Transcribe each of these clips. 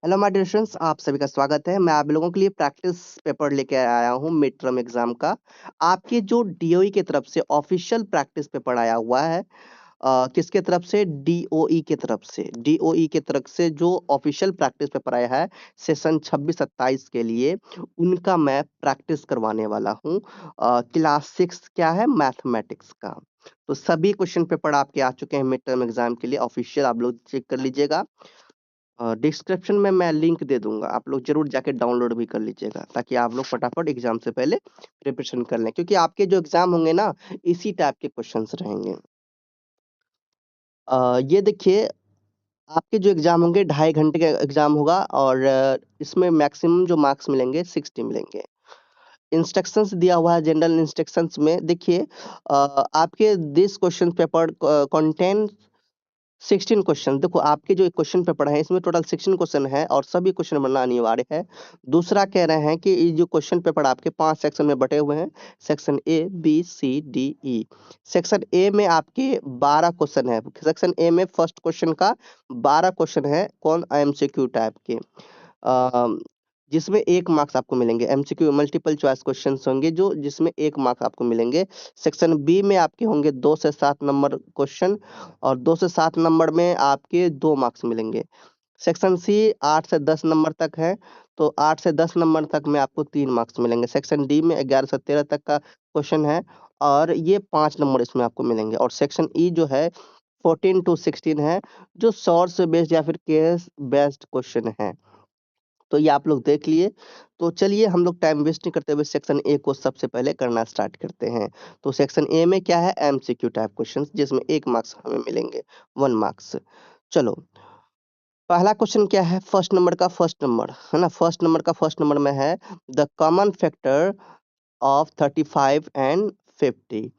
Hello my dear students, आप सभी का स्वागत है। मैं आप लोगों के लिए प्रैक्टिस पेपर लेके आया हूँ मिड टर्म एग्जाम का। आपके जो डीओई की तरफ से ऑफिशियल प्रैक्टिस पेपर आया हुआ है, किसके तरफ से? डीओई की तरफ से। डीओई की तरफ से जो ऑफिशियल प्रैक्टिस पेपर आया है सेशन 26-27 के लिए, उनका मैं प्रैक्टिस करवाने वाला हूँ। क्लास 6 क्या है? मैथमेटिक्स का। तो सभी क्वेश्चन पेपर आपके आ चुके हैं मिड टर्म एग्जाम के लिए ऑफिशियल, आप लोग चेक कर लीजिएगा। डिस्क्रिप्शन में मैं लिंक दे दूंगा, आप लोग जरूर जाके डाउनलोड भी कर लीजिएगा ताकि आप लोग फटाफट एग्जाम से पहले प्रिपरेशन कर लें, क्योंकि आपके जो एग्जाम होंगे ना, इसी टाइप के क्वेश्चंस रहेंगे। ये देखिए, आपके जो एग्जाम होंगे 2.5 घंटे का एग्जाम होगा और इसमें मैक्सिमम जो मार्क्स मिलेंगे 60 मिलेंगे। इंस्ट्रक्शंस दिया हुआ है जनरल इंस्ट्रक्शंस में, देखिए आपके this question paper contain 16 question. देखो आपके जो क्वेश्चन पेपर है इसमें टोटल 16 क्वेश्चन है और सभी क्वेश्चन बनना अनिवार्य है। दूसरा कह रहे हैं कि ये जो क्वेश्चन पेपर आपके 5 सेक्शन में बटे हुए हैं, section A B C D E. Section A में आपके 12 क्वेश्चन है। सेक्शन ए में फर्स्ट क्वेश्चन का 12 क्वेश्चन है, कौन? एमसीक्यू टाइप के, जिसमें 1 मार्क्स आपको मिलेंगे। एमसीक्यू मल्टीपल चॉइस क्वेश्चंस होंगे जो जिसमें 1 मार्क्स आपको मिलेंगे। सेक्शन बी में आपके होंगे 2 से 7 नंबर क्वेश्चन और 2 से 7 नंबर में आपके 2 मार्क्स मिलेंगे। सेक्शन सी 8 से 10 नंबर तक है, तो 8 से 10 नंबर तक में आपको 3 मार्क्स मिलेंगे। सेक्शन डी में 11 से 13 तक का क्वेश्चन है और ये 5 नंबर इसमें आपको मिलेंगे। और सेक्शन ई जो है 14 टू 16 है, जो सोर्स बेस्ड या फिर केस बेस्ड क्वेश्चन है। तो ये आप लोग देख लिए। तो चलिए हम लोग टाइम वेस्ट नहीं करते हुए सेक्शन ए को सबसे पहले करना स्टार्ट करते हैं। तो सेक्शन ए में क्या है? एमसीक्यू टाइप क्वेश्चंस, जिसमें 1 मार्क्स हमें मिलेंगे, 1 मार्क्स। चलो, पहला क्वेश्चन क्या है? फर्स्ट नंबर का फर्स्ट नंबर है ना, फर्स्ट नंबर का फर्स्ट नंबर में है the common factor of 35 and 50।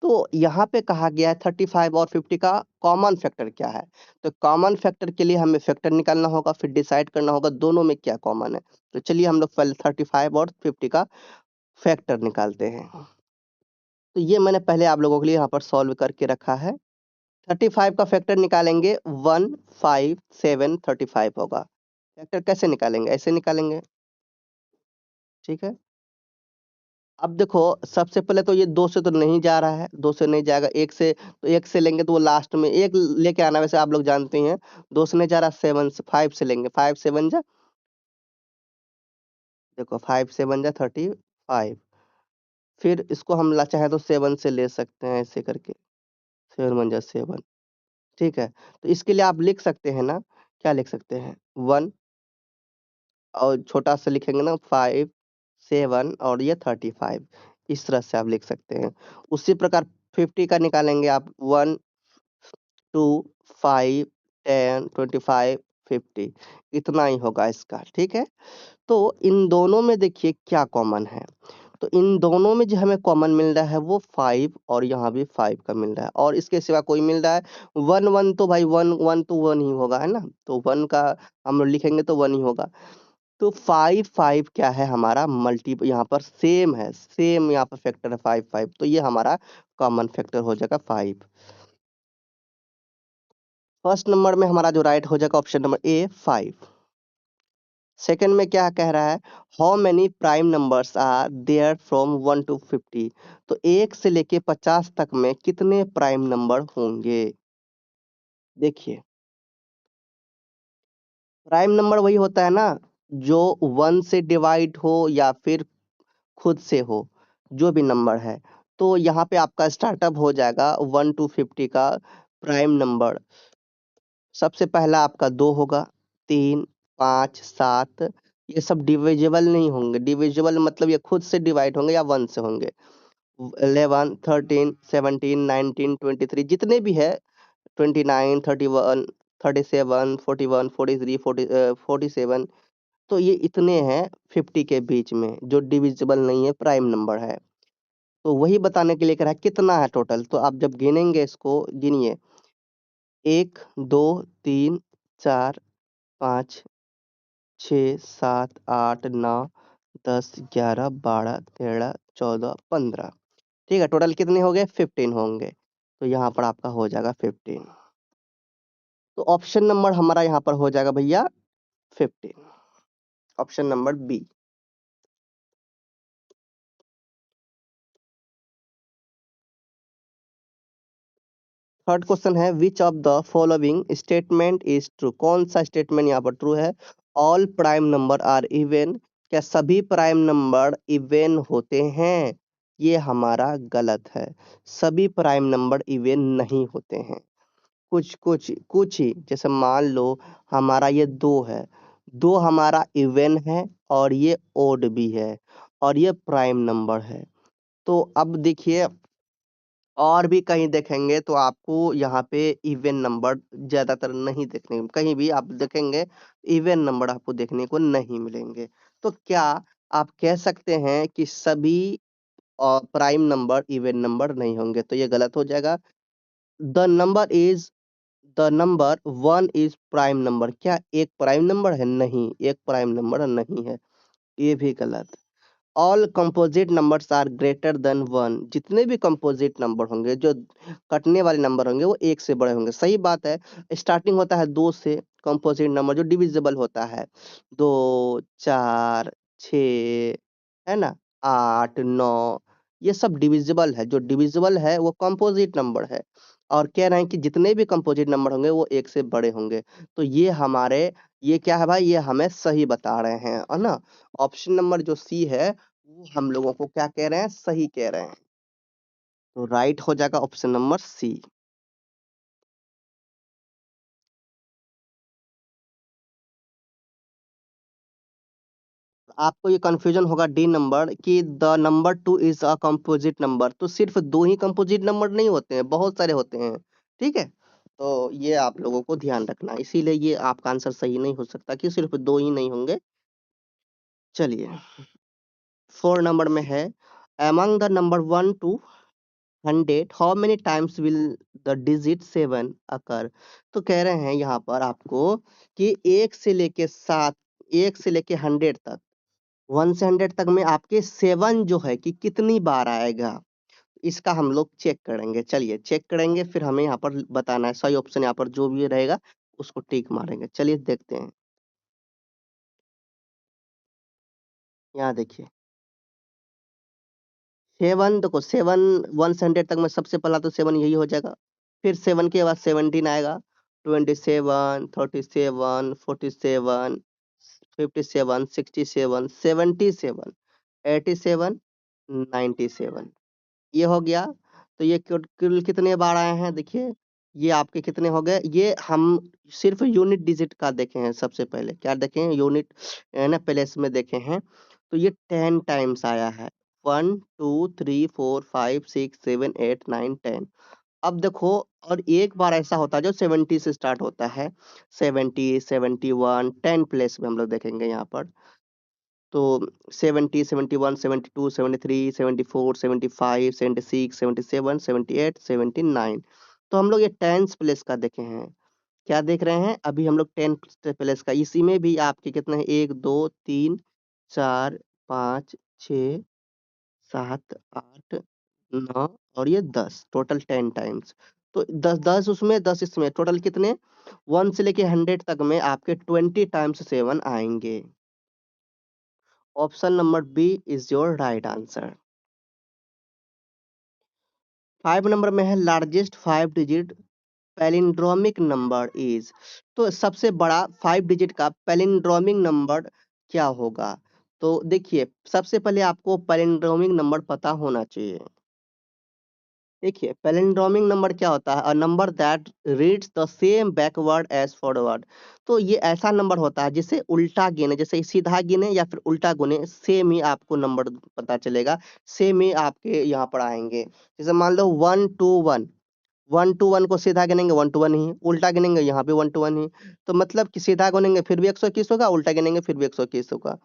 तो यहाँ पे कहा गया है 35 और 50 का कॉमन फैक्टर क्या है। तो कॉमन फैक्टर के लिए हमें फैक्टर निकालना होगा, फिर डिसाइड करना होगा दोनों में क्या कॉमन है। तो चलिए हम लोग पहले 35 और 50 का फैक्टर निकालते हैं। तो ये मैंने पहले आप लोगों के लिए यहाँ पर सॉल्व करके रखा है। 35 का फैक्टर निकालेंगे 1 5 7 35 होगा। फैक्टर कैसे निकालेंगे? ऐसे निकालेंगे, ठीक है। अब देखो, सबसे पहले तो ये 2 से तो नहीं जा रहा है, 2 से नहीं जाएगा, 1 से, तो 1 से लेंगे तो वो लास्ट में 1 लेके आना, वैसे आप लोग जानते ही हैं। 2 से नहीं जा रहा, 7 से 5 से लेंगे, 5 7 जा, देखो 5 7 जा 35। फिर इसको हम ला चाहे तो 7 से ले सकते हैं, ऐसे करके 7 1 जा 7, ठीक है। तो इसके लिए आप लिख सकते हैं ना, क्या लिख सकते हैं? 1 और छोटा सा लिखेंगे ना 5 7 और ये 35, इस तरह से आप लिख सकते हैं। उसी प्रकार 50 का निकालेंगे आप 1 2 5 10 25 50, इतना ही होगा इसका, ठीक है। तो इन दोनों में देखिए क्या कॉमन है। तो इन दोनों में जो हमें कॉमन मिल रहा है वो 5 और यहाँ भी 5 का मिल रहा है, और इसके सिवा कोई मिल रहा है 1 1, तो भाई 1 1 तो 1 ही होगा, है ना। तो 1 का हम लोग लिखेंगे तो 1 ही होगा। तो 5 5 क्या है हमारा? मल्टी यहाँ पर सेम है, सेम यहाँ पर फैक्टर है 5 5, तो ये हमारा कॉमन फैक्टर हो जाएगा 5। फर्स्ट नंबर में हमारा जो राइट हो जाएगा ऑप्शन नंबर ए 5। सेकंड में क्या कह रहा है? How many prime numbers are there from 1 to 50। तो 1 से लेके 50 तक में कितने प्राइम नंबर होंगे? देखिए, प्राइम नंबर वही होता है ना जो 1 से डिवाइड हो या फिर खुद से हो, जो भी नंबर है। तो यहाँ पे आपका स्टार्टअप हो जाएगा 1 टू 50 का प्राइम नंबर। सबसे पहला आपका 2 होगा, 3 5 7, ये सब डिविजिबल नहीं होंगे। डिविजिबल मतलब ये खुद से डिवाइड होंगे या 1 से होंगे। 11 13 17 19 23 जितने भी है, 29 31 37 41 43 47, तो ये इतने हैं 50 के बीच में जो डिविजिबल नहीं है, प्राइम नंबर है। तो वही बताने के लिए कह रहा है कितना है टोटल। तो आप जब गिनेंगे, इसको गिनिए, 1 2 3 4 5 6 7 8 9 10 11 12 13 14 15, ठीक है। टोटल कितने हो गए? 15 होंगे। तो यहाँ पर आपका हो जाएगा 15। तो ऑप्शन नंबर हमारा यहाँ पर हो जाएगा भैया 15। Option number B. Third question है which of the following statement is true. कौन सा स्टेटमेंट यहाँ पर ट्रू है? All prime number are even. क्या सभी प्राइम नंबर इवन होते हैं? ये हमारा गलत है। सभी प्राइम नंबर इवन नहीं होते हैं। कुछ कुछ कुछ ही, जैसे मान लो हमारा ये 2 है, 2 हमारा इवन है और ये ओड भी है और ये प्राइम नंबर है। तो अब देखिए और भी कहीं देखेंगे तो आपको यहाँ पे इवन नंबर ज्यादातर नहीं देखने, कहीं भी आप देखेंगे इवन नंबर आपको देखने को नहीं मिलेंगे। तो क्या आप कह सकते हैं कि सभी प्राइम नंबर इवन नंबर नहीं होंगे? तो ये गलत हो जाएगा। The number 1 is prime number. क्या एक प्राइम नंबर है? नहीं, एक प्राइम नंबर नहीं है। ये भी गलत। All composite numbers are greater than 1। जितने भी कंपोजिट नंबर होंगे, जो कटने वाले नंबर होंगे, वो 1 से बड़े होंगे। सही बात है। स्टार्टिंग होता है 2 से, कंपोजिट नंबर जो डिविजिबल होता है 2, 4, 6, है ना, 8, 9, ये सब डिविजिबल है। जो डिविजिबल है वो कंपोजिट नंबर है। और कह रहे हैं कि जितने भी कंपोजिट नंबर होंगे वो 1 से बड़े होंगे। तो ये हमारे, ये क्या है भाई? ये हमें सही बता रहे हैं, है ना। ऑप्शन नंबर जो सी है वो हम लोगों को क्या कह रहे हैं? सही कह रहे हैं। तो राइट हो जाएगा ऑप्शन नंबर सी। आपको ये कंफ्यूजन होगा डी नंबर कि the number 2 is a composite number. तो सिर्फ 2 ही कंपोजिट नंबर नहीं होते हैं, बहुत सारे होते हैं। ठीक है, तो ये आप लोगों को ध्यान रखना, इसीलिए ये आपका आंसर सही नहीं हो सकता कि सिर्फ 2 ही नहीं होंगे। चलिए 4 नंबर में है among the number 1 to 100 how many times will the digit 7 occur। तो कह रहे हैं यहाँ पर आपको कि 1 से लेके 7, 1 से लेके 100 तक, 1 से 100 तक में आपके 7 जो है कि कितनी बार आएगा, इसका हम लोग चेक करेंगे। चलिए चेक करेंगे, फिर हमें यहाँ पर बताना है। सही ऑप्शन यहाँ पर जो भी रहेगा उसको टिक मारेंगे। चलिए देखते हैं। यहाँ देखिए 7, देखो 7, 1 से 100 तक में सबसे पहला तो 7 यही हो जाएगा। फिर 7 के बाद 17 आएगा, 27, 37, 47, 57, 67, 77, 87, 97, ये हो गया। तो ये कुल कितने बार आए हैं देखिए, ये आपके कितने हो गए। ये हम सिर्फ यूनिट डिजिट का देखे हैं। सबसे पहले क्या देखे हैं? यूनिट ना प्लेस में देखे हैं। तो ये 10 टाइम्स आया है, 1 2 3 4 5 6 7 8 9 10। अब देखो, और एक बार ऐसा होता है जो 70 से स्टार्ट होता है, 70, 71, 10 प्लेस में हम लोग देखेंगे यहाँ पर। तो 70, 71, 72, 73, 74, 75, 76, 77, 78, 79। तो हम लोग ये टेंस प्लेस का देखे हैं। क्या देख रहे हैं? अभी हम लोग 10 प्लेस का। इसी में भी आपके कितने हैं? 1 2 3 4 5 6 7 8 9 और ये 10, टोटल 10 टाइम्स। तो 10 10 उसमें 10 इसमें, टोटल कितने? 1 से लेके 100 तक में आपके 20 टाइम्स 7 आएंगे। Option number B is your right answer. 5 number में है largest 5 digit palindromic number is. तो सबसे बड़ा 5 डिजिट का पैलिंड्रोमिक नंबर क्या होगा? तो देखिए सबसे पहले आपको पैलिंड्रोमिक नंबर पता होना चाहिए। देखिए पैलिंड्रोमिक नंबर क्या होता है? A number that reads the same backward as forward. तो ये ऐसा नंबर होता है जिसे उल्टा गिने, जैसे सीधा गिने या फिर उल्टा गुने, सेम ही आपको नंबर पता चलेगा, सेम ही आपके यहाँ पर आएंगे। जैसे मान लो 1 2 1, 1 टू 1 को सीधा गिनेंगे 1 टू 1 ही, उल्टा गिनेंगे यहाँ भी 1 टू 1 ही। तो मतलब कि सीधा गिनेंगे फिर भी 121 होगा, उल्टा गिनेंगे फिर भी 121 होगा।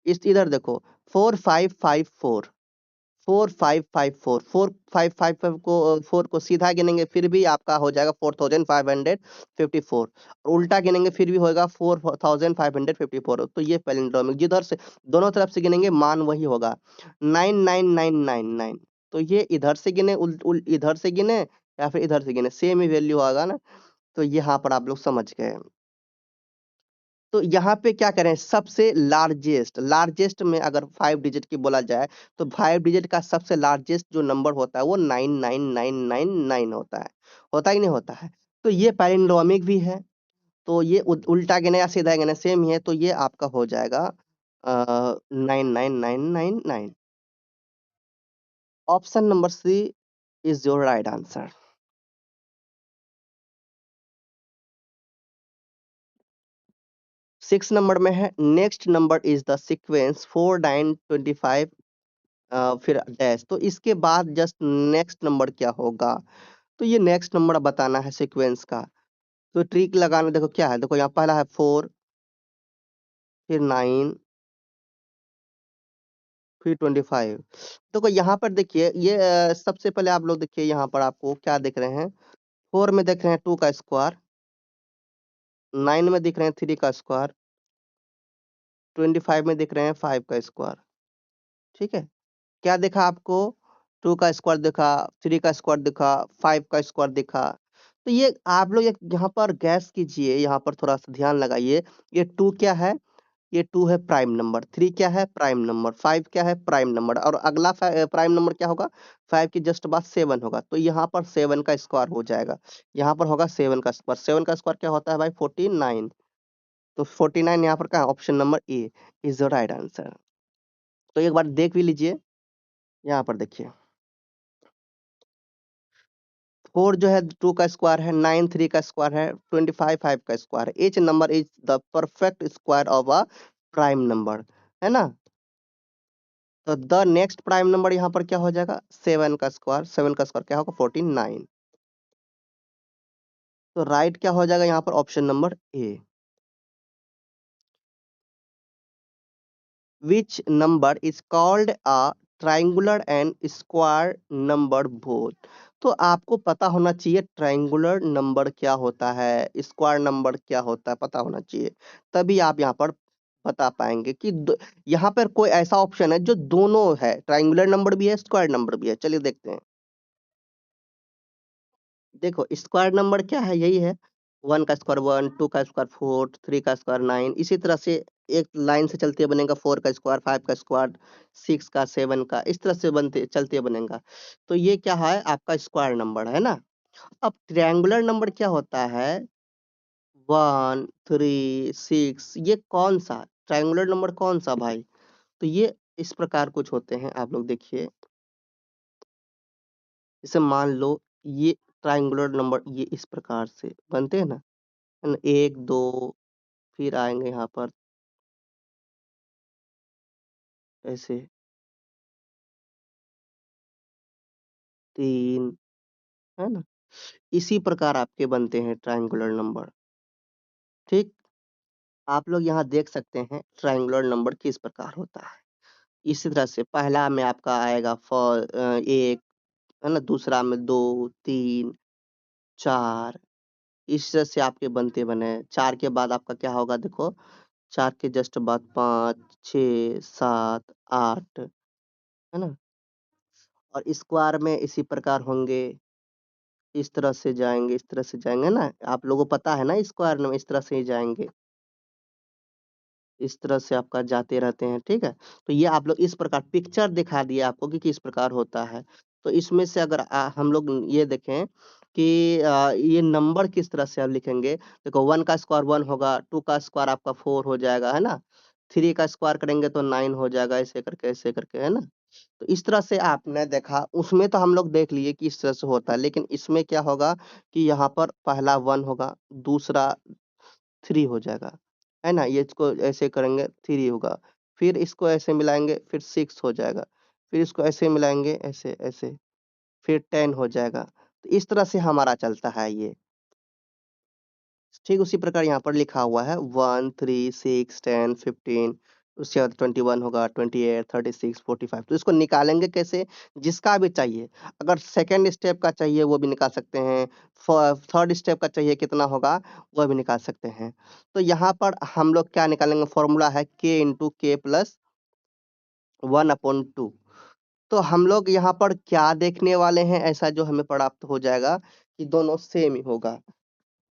इस इधर देखो 4554, 4554, 4555 को 4 को सीधा गिनेंगे फिर भी आपका हो जाएगा 4554, और उल्टा गिनेंगे फिर भी होगा 4554। तो ये पैलिंड्रोमिक, जिधर से दोनों तरफ से गिनेंगे मान वही होगा 99999। तो ये इधर से गिने इधर से गिने या फिर इधर से गिने, सेम ही वैल्यू आएगा ना। तो यहाँ पर आप लोग समझ गए। तो यहाँ पे क्या करें, सबसे लार्जेस्ट में अगर 5 डिजिट की बोला जाए, तो 5 डिजिट का सबसे लार्जेस्ट जो नंबर होता है वो 99999 होता है कि नहीं होता है? तो ये पैलिंड्रोमिक भी है, तो ये उल्टा गिने या सीधा गिने सेम ही है, तो ये आपका हो जाएगा 99999। Option number C is your right answer. 6 number में है, next number is the sequence 4925 फिर डैश, तो इसके बाद जस्ट नेक्स्ट नंबर क्या होगा, तो ये नेक्स्ट नंबर बताना है सीक्वेंस का। तो ट्रिक लगाना, देखो क्या है, देखो यहाँ पहला है 4, फिर 9, फिर 25। देखो यहाँ पर देखिए ये सबसे पहले आप लोग देखिए यहाँ पर आपको क्या दिख रहे हैं, 4 में देख रहे हैं 2 का स्क्वायर, 9 में दिख रहे हैं 3 का स्क्वायर, 25 में दिख रहे हैं 5 का स्क्वायर। ठीक है, क्या दिखा आपको, 2 का स्क्वायर दिखा, 3 का स्क्वायर दिखा, 5 का स्क्वायर दिखा। तो ये आप लोग यहाँ पर गैस कीजिए, यहाँ पर थोड़ा सा ध्यान लगाइए, ये 2 क्या है, ये 2 है प्राइम नंबर, 3 क्या है प्राइम नंबर, 5 क्या है प्राइम नंबर, और अगला प्राइम नंबर क्या होगा, 5 की जस्ट बाद 7 होगा, तो यहाँ पर 7 का स्क्वायर हो जाएगा, यहाँ पर होगा 7 का स्क्वायर, 7 का स्क्वायर क्या होता है भाई 49, तो 49 यहाँ पर क्या, option number A is the right answer. तो एक बार देख भी लीजिए, यहाँ पर देखिए 4 जो है 2 का स्क्वायर है, 9 3 का स्क्वायर है, 25 5 का स्क्वायर है, each number is the perfect square of a prime number, है ना। तो द नेक्स्ट प्राइम नंबर यहाँ पर क्या हो जाएगा, 7 का स्क्वायर, 7 का स्क्वायर क्या होगा 49, तो राइट क्या हो जाएगा यहाँ पर option number A. Which number is called a triangular and square number both, तो आपको पता होना चाहिए ट्राइंगुलर नंबर क्या होता है, स्क्वायर नंबर क्या होता है, पता होना चाहिए, तभी आप यहाँ पर बता पाएंगे कि यहाँ पर कोई ऐसा ऑप्शन है जो दोनों है, ट्राइंगुलर नंबर भी है स्क्वायर नंबर भी है। चलिए देखते हैं, देखो स्क्वायर नंबर क्या है, यही है 1 का स्क्वायर 1, 2 का स्क्वायर 4, 3 का स्क्वायर 9, इसी तरह से एक लाइन से चलते बनेगा, 4 का स्क्वायर 5 का स्क्वायर 6 का 7 का, इस तरह से बनते चलते बनेगा। तो ये क्या है आपका स्क्वायर नंबर है ना। अब ट्रायंगुलर नंबर क्या होता है, 1 3 6, ये कौन सा ट्रायंगुलर नंबर कौन सा भाई, तो ये इस प्रकार कुछ होते हैं, आप लोग देखिए, जैसे मान लो ये ट्रायंगुलर नंबर ये इस प्रकार से बनते हैं ना, है ना, 1 2, फिर आएँगे यहाँ पर ऐसे 3, है ना? इसी प्रकार आपके बनते हैं ट्रायंगुलर नंबर, ठीक? आप लोग यहाँ देख सकते हैं ट्रायंगुलर नंबर किस प्रकार होता है। इसी तरह से पहला में आपका आएगा 1, है ना? दूसरा में 2 3 4, इस तरह से आपके बनते बने। 4 के बाद आपका क्या होगा देखो, 4 के जस्ट बाद 5 6 7 8, है ना? और स्क्वायर में इसी प्रकार होंगे, इस तरह से जाएँगे ना? आप लोगों को पता है ना स्क्वायर में इस तरह से ही जाएँगे। इस तरह से आपका जाते रहते हैं, ठीक है? तो ये आप लोग इस प्रकार पिक्चर दिखा दिया आपको कि किस प्रकार होता है। तो इसमें से अगर हम लोग ये देखें कि ये नंबर किस तरह से आप लिखेंगे, देखो 1 का स्क्वायर 1 होगा, 2 का स्क्वायर आपका 4 हो जाएगा, है ना? 3 का स्क्वायर करेंगे तो 9 हो जाएगा, ऐसे करके, है ना? तो इस तरह से आपने देखा, उसमें तो हम लोग देख लिए कि इस तरह से होता है, लेकिन इसमें क्या होगा कि यहाँ पर पहला 1 होगा, दूसरा 3 हो जाएगा, है ना? ये इसको ऐसे करेंगे 3 होगा, फिर इसको ऐसे मिलाएँगे फिर 6 हो जाएगा, फिर इसको ऐसे मिलाएँगे ऐसे, ऐसे, फिर 10 हो जाएगा। तो इस तरह से हमारा चलता है ये। ठीक उसी प्रकार यहाँ पर लिखा हुआ है 1 3 6 10 15, उसके बाद 21 होगा, 28 36 45, तो इसको निकालेंगे कैसे? जिसका भी चाहिए, अगर सेकंड स्टेप का चाहिए वो भी निकाल सकते हैं, थर्ड स्टेप का चाहिए कितना होगा वो भी निकाल सकते हैं। तो यहाँ पर हम लोग क्या निकालेंगे, फॉर्मूला है k इंटू के प्लस 1/2। तो हम लोग यहाँ पर क्या देखने वाले हैं, ऐसा जो हमें प्राप्त हो जाएगा कि दोनों सेम ही होगा।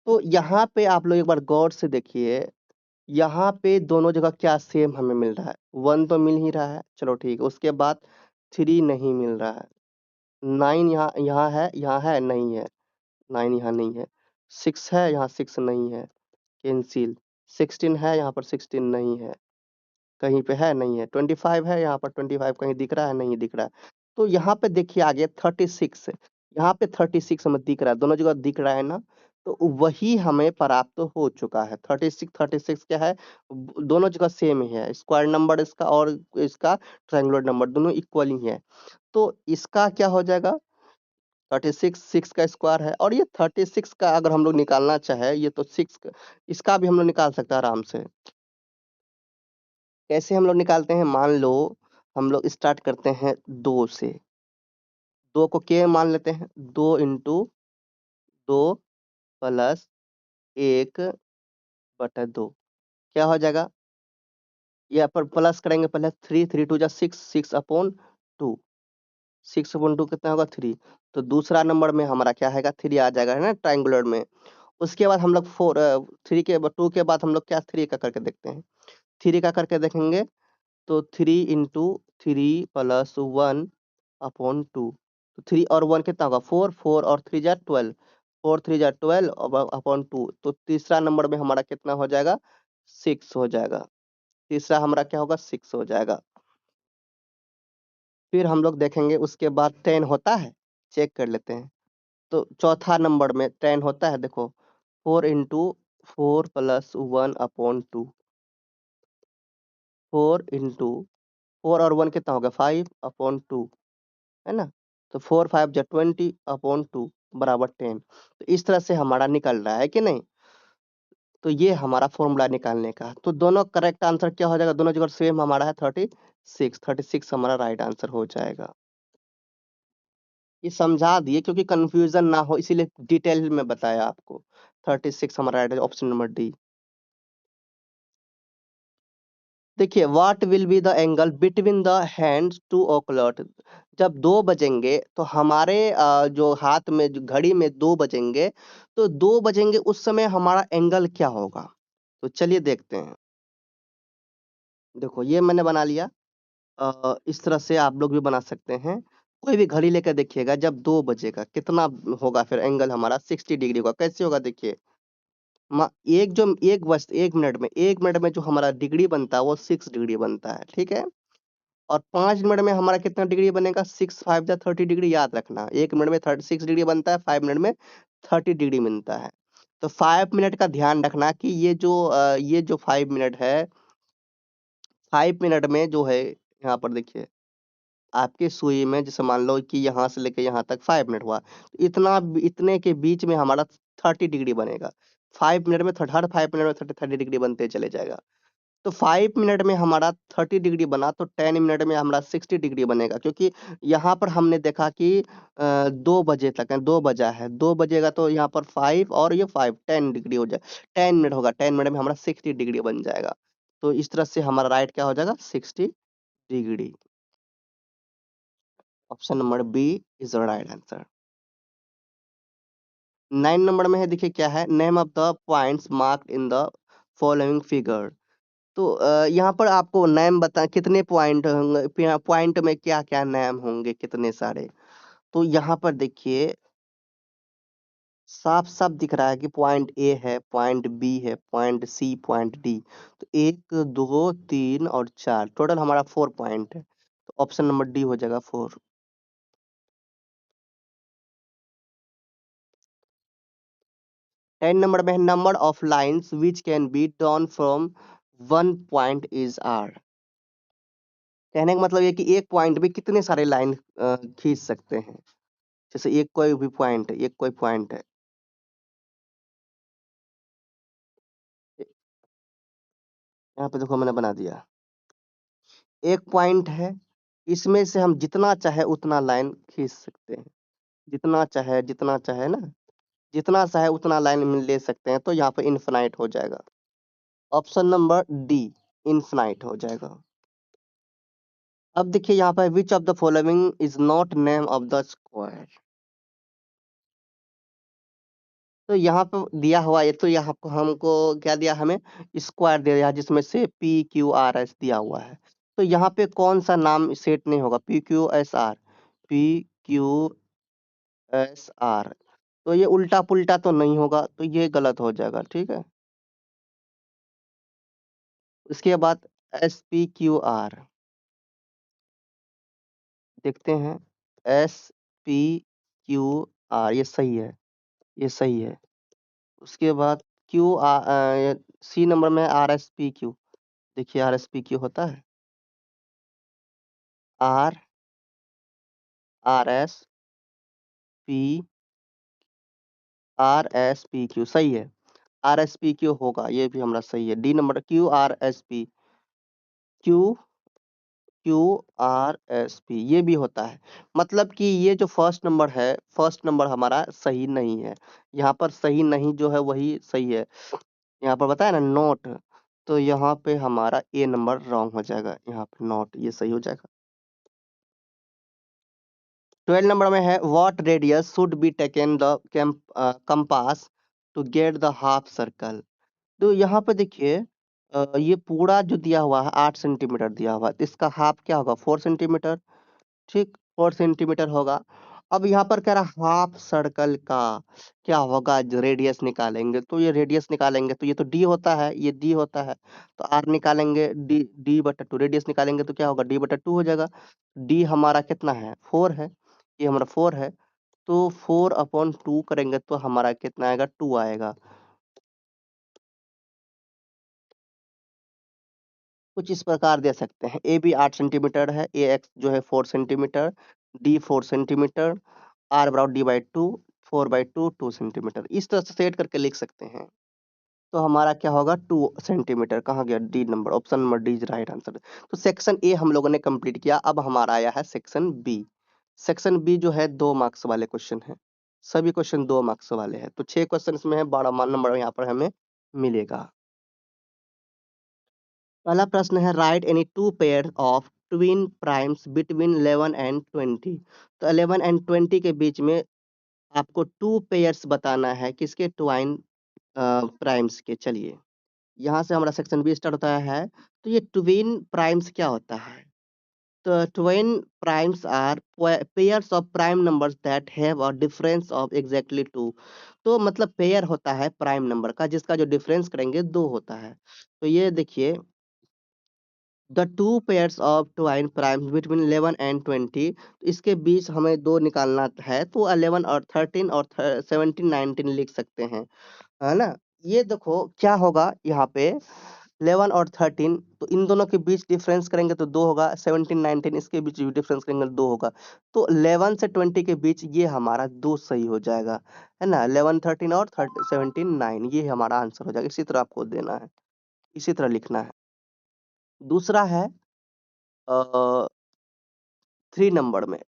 तो यहाँ पे आप लोग एक बार गौर से देखिए, यहाँ पे दोनों जगह क्या सेम हमें मिल रहा है, 1 तो मिल ही रहा है, चलो ठीक है। उसके बाद 3 नहीं मिल रहा है, 9 यहाँ है, नहीं है, 9 यहाँ नहीं है, 6 है, यहाँ 6 नहीं है, कैंसिल। 16 है, यहाँ पर 16 नहीं है, कहीं पे है, नहीं है। 25 है, यहाँ पर 25 कहीं दिख रहा है, नहीं दिख रहा है। तो यहाँ पे देखिए आ गया 36, यहाँ पे 36 हमें दिख रहा है, दोनों जगह दिख रहा है ना, तो वही हमें प्राप्त हो चुका है। 36 क्या है, दोनों जगह सेम ही है, स्क्वायर नंबर इसका और इसका ट्रायंगुलर नंबर दोनों इक्वल ही है। तो इसका क्या हो जाएगा, 36 6 का स्क्वायर है, और ये 36 का अगर हम लोग निकालना चाहे, ये तो 6 इसका भी हम लोग निकाल सकते हैं आराम से। कैसे हम लोग निकालते हैं, मान लो हम लोग स्टार्ट करते हैं 2 से, 2 को के मान लेते हैं, 2 इंटू 2 प्लस 1/2 क्या हो जाएगा, यहाँ पर प्लस करेंगे पहले, 3 3 टू जा 6 6/2, 6/2 कितना होगा 3। तो दूसरा नंबर में हमारा क्या आएगा, 3 आ जाएगा, है ना, ट्रायंगुलर में। उसके बाद हम लोग 3 के 2 के बाद हम लोग क्या 3 का करके देखते हैं, 3 का करके देखेंगे तो 3 इंटू 3 प्लस 1/2, तो 3 और 1 कितना होगा 4, 4 और 3 जा 12, 4 3 जा 12 अपॉन 2, तो तीसरा नंबर में हमारा कितना हो जाएगा, 6 हो जाएगा। तीसरा हमारा क्या होगा, 6 हो जाएगा। फिर हम लोग देखेंगे उसके बाद 10 होता है, चेक कर लेते हैं। तो चौथा नंबर में 10 होता है, देखो 4 इंटू 4 प्लस 1/2, 4 इंटू 4 और 1 कितना हो गया 5/2, है ना। तो 4 5 जा 20/2 बराबर 10। तो इस तरह से हमारा निकल रहा है कि नहीं। तो ये हमारा फॉर्मूला निकालने का। तो दोनों करेक्ट आंसर क्या हो जाएगा, दोनों जगह सेम हमारा है 36 हमारा राइट आंसर हो जाएगा। ये समझा दिए क्योंकि कंफ्यूजन ना हो, इसीलिए डिटेल में बताया आपको। 36 हमारा राइट है, ऑप्शन नंबर डी। देखिए, what will be the angle between the hands two o'clock. जब 2 बजेंगे तो हमारे जो हाथ में जो घड़ी में 2 बजेंगे, तो 2 बजेंगे उस समय हमारा एंगल क्या होगा। तो चलिए देखते हैं। देखो ये मैंने बना लिया, इस तरह से आप लोग भी बना सकते हैं। कोई भी घड़ी लेकर देखिएगा, जब 2 बजेगा कितना होगा, फिर एंगल हमारा 60 डिग्री होगा। कैसे होगा देखिए, एक मिनट में जो हमारा डिग्री बनता है वो 6 डिग्री बनता है, ठीक है। और 5 मिनट में हमारा कितना डिग्री बनेगा, 6 5 जा 30 डिग्री, याद रखना। 1 मिनट में 36 डिग्री बनता है, 5 मिनट में 30 डिग्री मिलता है। तो 5 मिनट का ध्यान रखना कि ये जो 5 मिनट है, 5 मिनट में जो है, यहाँ पर देखिए आपके सुई में, जैसे मान लो कि यहाँ से लेके यहाँ तक 5 मिनट हुआ, इतने के बीच में हमारा 30 डिग्री बनेगा। 5 मिनट में हर 5 मिनट में 30 डिग्री बनते चले जाएगा। तो 5 मिनट में हमारा 30 डिग्री बना, तो 10 मिनट में हमारा 60 डिग्री बनेगा, क्योंकि यहाँ पर हमने देखा कि 2 बजे तक है, 2 बजा है, 2 बजेगा तो यहाँ पर 5 और ये 5 10 डिग्री हो जाए, 10 मिनट होगा, 10 मिनट में हमारा 60 डिग्री बन जाएगा। तो इस तरह से हमारा राइट क्या हो जाएगा, 60 degree. Option number B is the right answer. 9 number में है, देखिए क्या है, name of the points marked in the following figure. तो यहाँ पर आपको नेम बता, कितने पॉइंट होंगे, पॉइंट में क्या क्या नेम होंगे, कितने सारे। तो यहाँ पर देखिए साफ साफ दिख रहा है कि पॉइंट ए है, पॉइंट बी है, पॉइंट सी, पॉइंट डी। तो 1 2 3 और 4, टोटल हमारा 4 पॉइंट है। तो ऑप्शन नंबर डी हो जाएगा 4। 10 नंबर में है, number of lines which can be drawn from 1 point is are. कहने का मतलब ये कि एक पॉइंट में कितने सारे लाइन खींच सकते हैं। जैसे एक कोई भी पॉइंट है, एक कोई पॉइंट है, यहाँ पे देखो मैंने बना दिया, एक पॉइंट है, इसमें से हम जितना चाहे उतना लाइन खींच सकते हैं, जितना चाहे ना, जितना चाहे उतना लाइन में ले सकते हैं। तो यहाँ पे इनफिनाइट हो जाएगा। ऑप्शन नंबर डी इनफिनाइट हो जाएगा। अब देखिए यहाँ पर विच of the following is not name of the square. तो यहाँ पे दिया हुआ ये तो यहाँ पे हमको क्या दिया हमें स्क्वायर दे दिया जिसमें से पी क्यू आर एस दिया हुआ है। तो यहाँ पे कौन सा नाम सेट नहीं होगा P Q S R, P Q S R, तो ये उल्टा पुल्टा तो नहीं होगा, तो ये गलत हो जाएगा, ठीक है। इसके बाद एस पी क्यू आर देखते हैं, एस पी क्यू आर ये सही है, ये सही है। उसके बाद क्यू सी नंबर में आर एस पी क्यू, देखिए आर एस पी क्यू होता है, R R S P R S P Q सही है, आर एस पी क्यू होगा, ये भी हमारा सही है। D number Q R S P Q Q R S P ये भी होता है। मतलब कि ये जो फर्स्ट नंबर है, फर्स्ट नंबर हमारा सही नहीं है। यहाँ पर सही नहीं जो है वही सही है। यहाँ पर बताया ना नोट, तो यहाँ पे हमारा ए नंबर रॉन्ग हो जाएगा, यहाँ पे नॉट ये सही हो जाएगा। 12 नंबर में है what radius should be taken the compass to get the half circle. तो यहाँ पे देखिए ये पूरा जो दिया हुआ है 8 सेंटीमीटर दिया हुआ है, तो इसका हाफ क्या होगा 4 सेंटीमीटर, ठीक 4 सेंटीमीटर होगा। अब यहाँ पर कह रहा हाफ सर्कल का क्या होगा जो रेडियस निकालेंगे, तो ये रेडियस निकालेंगे तो ये तो डी होता है, ये डी होता है, तो आर निकालेंगे डी डी बटा टू, रेडियस निकालेंगे तो क्या होगा डी बटा टू हो जाएगा। डी हमारा कितना है 4 है, ये हमारा 4 है, तो 4/2 करेंगे तो हमारा कितना आएगा 2 आएगा। कुछ इस प्रकार दे सकते हैं, ए भी 8 सेंटीमीटर है, ए एक्स जो है 4 सेंटीमीटर, डी 4 सेंटीमीटर, आर बराबर डी बाई टू, 4/2 2 सेंटीमीटर, इस तरह से सेट करके लिख सकते हैं। तो हमारा क्या होगा 2 सेंटीमीटर, कहाँ गया D number, option number D is right answer. तो सेक्शन ए हम लोगों ने कंप्लीट किया, अब हमारा आया है सेक्शन बी। सेक्शन बी जो है 2 मार्क्स वाले क्वेश्चन है, सभी क्वेश्चन 2 मार्क्स वाले हैं, तो 6 क्वेश्चन इसमें है, 12 नंबर यहाँ पर हमें मिलेगा। पहला प्रश्न है right any two pair of twin primes between 11 and 20। तो 11 एंड 20 के बीच में आपको टू पेयर्स बताना है, किसके ट्वाइन प्राइम्स के। चलिए यहाँ से हमारा सेक्शन बी स्टार्ट होता है। तो ये ट्विन प्राइम्स क्या होता है, तो twin primes are pairs of prime numbers that have a difference of exactly two. तो मतलब पेयर होता है प्राइम नंबर का जिसका जो डिफरेंस करेंगे 2 होता है। तो ये देखिए the two pairs of twine primes between 11 and 20, इसके बीच हमें 2 निकालना है, तो 11 और 13 और 17 19 लिख सकते हैं, है ना। ये देखो क्या होगा यहाँ पे 11 और 13, तो इन दोनों के बीच डिफरेंस करेंगे तो 2 होगा, 17 19 इसके बीच भी डिफरेंस करेंगे तो 2 होगा, तो 11 से 20 के बीच ये हमारा 2 सही हो जाएगा, है ना। 11 13 और 17 9 ये हमारा आंसर हो जाएगा। इसी तरह आपको देना है, इसी तरह लिखना है। दूसरा है 3 नंबर में,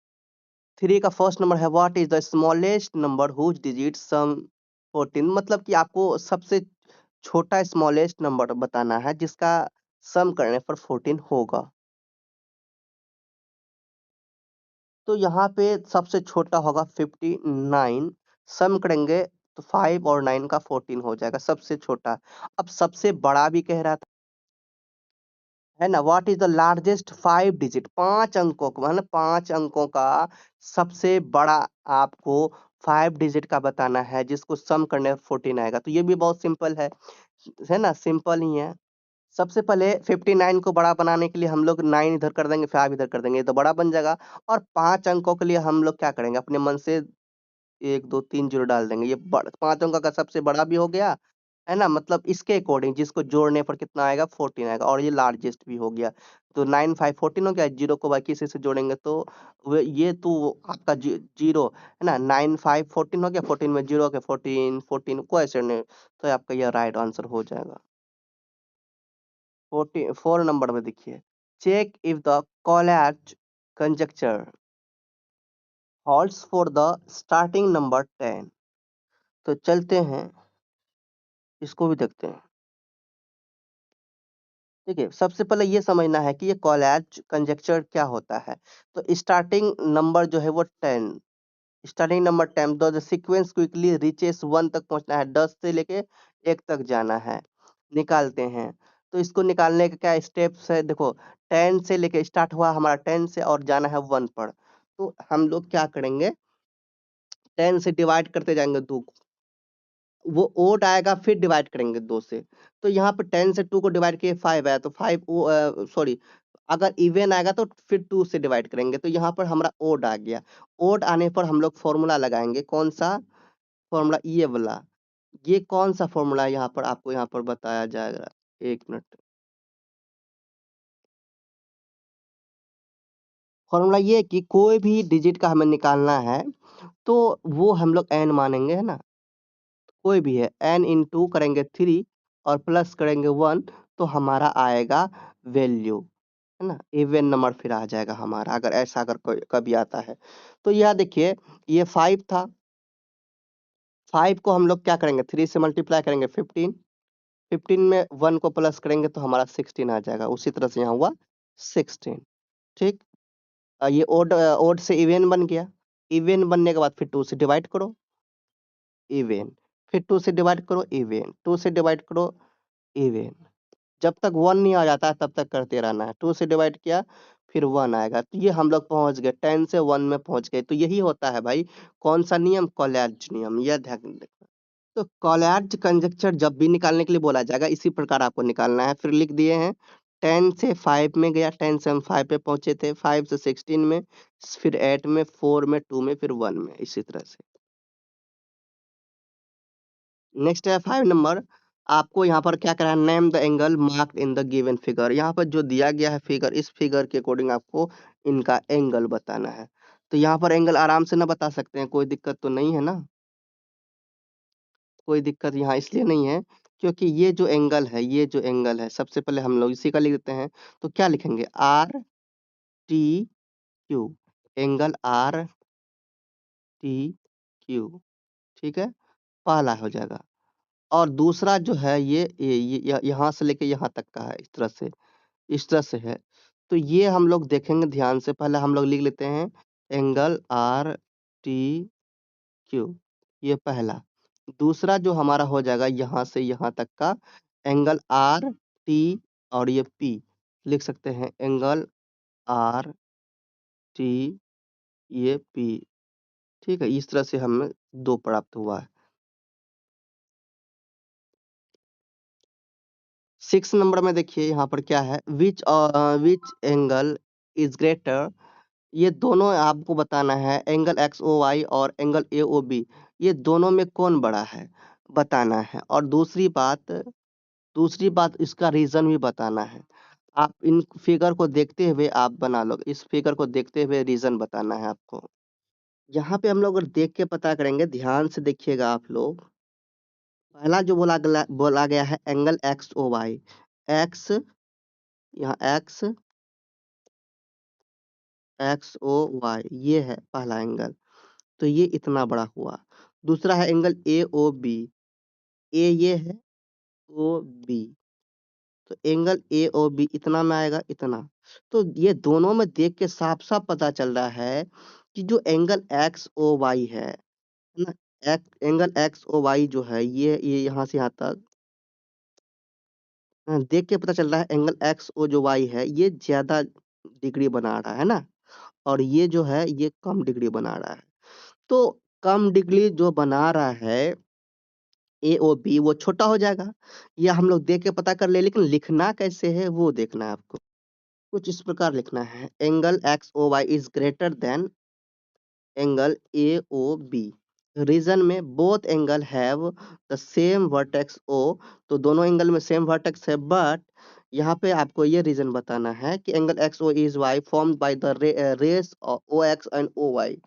3 का फर्स्ट नंबर है what is the smallest number whose digit sum 14। मतलब कि आपको सबसे छोटा स्मॉलेस्ट नंबर बताना है जिसका सम करने पर 14 होगा। तो यहाँ पे सबसे छोटा होगा 59, सम करेंगे तो 5 और 9 का 14 हो जाएगा सबसे छोटा। अब सबसे बड़ा भी कह रहा था, है ना, what is the largest 5 digit, 5 अंकों का मतलब 5 अंकों का सबसे बड़ा आपको 5 डिजिट का बताना है जिसको सम करने पर 14 आएगा। तो ये भी बहुत सिंपल है ना, सिंपल ही है। सबसे पहले 59 को बड़ा बनाने के लिए हम लोग 9 इधर कर देंगे, 5 इधर कर देंगे, ये तो बड़ा बन जाएगा। और 5 अंकों के लिए हम लोग क्या करेंगे, अपने मन से 1 2 3 जीरो डाल देंगे, ये 5 अंकों का सबसे बड़ा भी हो गया, है ना। मतलब इसके अकॉर्डिंग जिसको जोड़ने पर कितना आएगा 14 आएगा, और ये लार्जेस्ट भी हो गया। तो 9 5 14 हो गया, जीरो को बाकी से जोड़ेंगे तो ये तो आपका जीरो, है ना। 9 5 14 हो गया, 14 में जीरो हो गया, 14 14 को ऐसे नहीं, तो आपका यह राइट आंसर हो जाएगा। 4 नंबर में देखिए check if the Collatz conjecture holds for the starting number 10। तो चलते हैं इसको भी देखते हैं। ठीक है, सबसे पहले ये समझना है कि ये कोलैच कंजक्चर क्या होता है। तो स्टार्टिंग नंबर जो है वो 10, starting number 10 the sequence quickly reaches 1 तक पहुंचना है, 10 से लेके 1 तक जाना है, निकालते हैं। तो इसको निकालने का क्या स्टेप्स है, देखो 10 से लेके स्टार्ट हुआ हमारा 10 से और जाना है 1 पर। तो हम लोग क्या करेंगे, 10 से डिवाइड करते जाएंगे 2 को, वो ओड आएगा फिर डिवाइड करेंगे 2 से। तो यहाँ पे 10 से 2 को डिवाइड किए 5 आया, तो 5 सॉरी, अगर इवन आएगा तो फिर 2 से डिवाइड करेंगे, तो यहाँ पर हमारा ओड आ गया। ओड आने पर हम लोग फॉर्मूला लगाएंगे, कौन सा फॉर्मूला, ये वाला। ये कौन सा फॉर्मूला यहाँ पर आपको यहाँ पर बताया जाएगा, एक मिनट। फॉर्मूला ये है कि कोई भी डिजिट का हमें निकालना है तो वो हम लोग n मानेंगे, है ना, कोई भी है, n इंटू करेंगे 3 और प्लस करेंगे 1, तो हमारा आएगा वैल्यू, है ना, इवन नंबर फिर आ जाएगा हमारा, अगर ऐसा अगर कोई कभी आता है। तो यह देखिए, ये 5 था, 5 को हम लोग क्या करेंगे, 3 से मल्टीप्लाई करेंगे 15, 15 में 1 को प्लस करेंगे तो हमारा 16 आ जाएगा। उसी तरह से यहाँ हुआ 16, ठीक। ये ओड ओड से इवन बन गया, इवन बनने के बाद फिर 2 से डिवाइड करो, इवन, फिर 2 से डिवाइड करो, इवन, 2 से डिवाइड करो, इवन, जब तक 1 नहीं आ जाता है तब तक करते रहना है। 2 से डिवाइड किया फिर 1 आएगा, तो ये हम लोग पहुंच गए 10 से 1 में पहुंच गए। तो यही होता है भाई, कौन सा नियम, कोलेज नियम, यह ध्यान रखना। तो कोलेज कंजक्चर जब भी निकालने के लिए बोला जाएगा इसी प्रकार आपको निकालना है। फिर लिख दिए हैं, 10 से 5 में गया, 10 से हम 5 पे पहुंचे थे, 5 से 16 में, फिर 8 में, 4 में, 2 में, फिर 1 में, इसी तरह से। नेक्स्ट है 5 नंबर, आपको यहाँ पर क्या करना है, name the angle marked in the given figure. यहाँ पर जो दिया गया है फिगर, इस फिगर के अकॉर्डिंग आपको इनका एंगल बताना है। तो यहाँ पर एंगल आराम से ना बता सकते हैं, कोई दिक्कत तो नहीं है ना, कोई दिक्कत यहाँ इसलिए नहीं है क्योंकि ये जो एंगल है, ये जो एंगल है, सबसे पहले हम लोग इसी का लिख देते हैं। तो क्या लिखेंगे, R T Q, angle R T Q, ठीक है, पहला हो जाएगा। और दूसरा जो है ये यहाँ से लेके यहाँ तक का है, इस तरह से, इस तरह से है। तो ये हम लोग देखेंगे ध्यान से, पहले हम लोग लिख लेते हैं एंगल आर टी क्यू, ये पहला। दूसरा जो हमारा हो जाएगा यहाँ से यहाँ तक का, एंगल आर टी और ये पी, लिख सकते हैं एंगल आर टी, ये पी, ठीक है। इस तरह से हमें 2 प्राप्त हुआ है। 6 नंबर में देखिए यहाँ पर क्या है, विच एंगल इज ग्रेटर, ये दोनों आपको बताना है, एंगल एक्स ओ वाई और एंगल ए ओ बी, ये दोनों में कौन बड़ा है बताना है। और दूसरी बात इसका रीजन भी बताना है। आप इन फिगर को देखते हुए आप बना लो, इस फिगर को देखते हुए रीजन बताना है आपको। यहाँ पे हम लोग अगर देख के पता करेंगे, ध्यान से देखिएगा आप लोग। पहला जो बोला गया है angle X O Y, X, यहाँ एक्स, एक्स ओ वाई, ये है पहला एंगल, तो ये इतना बड़ा हुआ। दूसरा है एंगल ए ओ बी, ए ये है, ओ बी, तो एंगल ए ओ बी इतना में आएगा, इतना। तो ये दोनों में देख के साफ साफ पता चल रहा है कि जो एंगल एक्स ओ वाई है ना, एंगल एक्स ओ वाई जो है, ये यहाँ से यहाँ तक देख के पता चल रहा है एंगल एक्स ओ जो वाई है ये ज्यादा डिग्री बना रहा है ना, और ये जो है ये कम डिग्री बना रहा है। तो कम डिग्री जो बना रहा है ए ओ बी, वो छोटा हो जाएगा, या हम लोग देख के पता कर ले, लेकिन लिखना कैसे है वो देखना है आपको। कुछ इस प्रकार लिखना है, angle X O Y is greater than angle A O B, reason में both angle have the same vertex O, तो दोनों एंगल में सेम वर्टेक्स है, बट यहाँ पे आपको ये रीजन बताना है कि angle X O is Y formed by the race O X and O Y,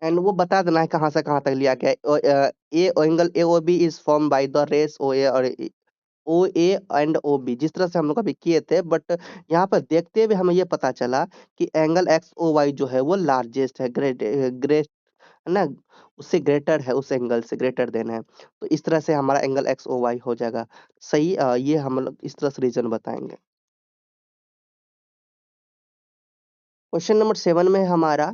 and वो बता देना है कहाँ से कहाँ तक लिया गया है। A angle A O B is form by the race O A और O A and O B, जिस तरह से हम लोग अभी किए थे, बट यहाँ पर देखते हुए हमें ये पता चला कि एंगल एक्स ओ वाई जो है वो लार्जेस्ट है, ग्रेट है ना, उससे ग्रेटर है, उस एंगल से ग्रेटर देन है। तो इस तरह से हमारा एंगल एक्स ओ वाई हो जाएगा सही। ये हम लोग इस तरह से रीजन बताएंगे। क्वेश्चन नंबर 7 में हमारा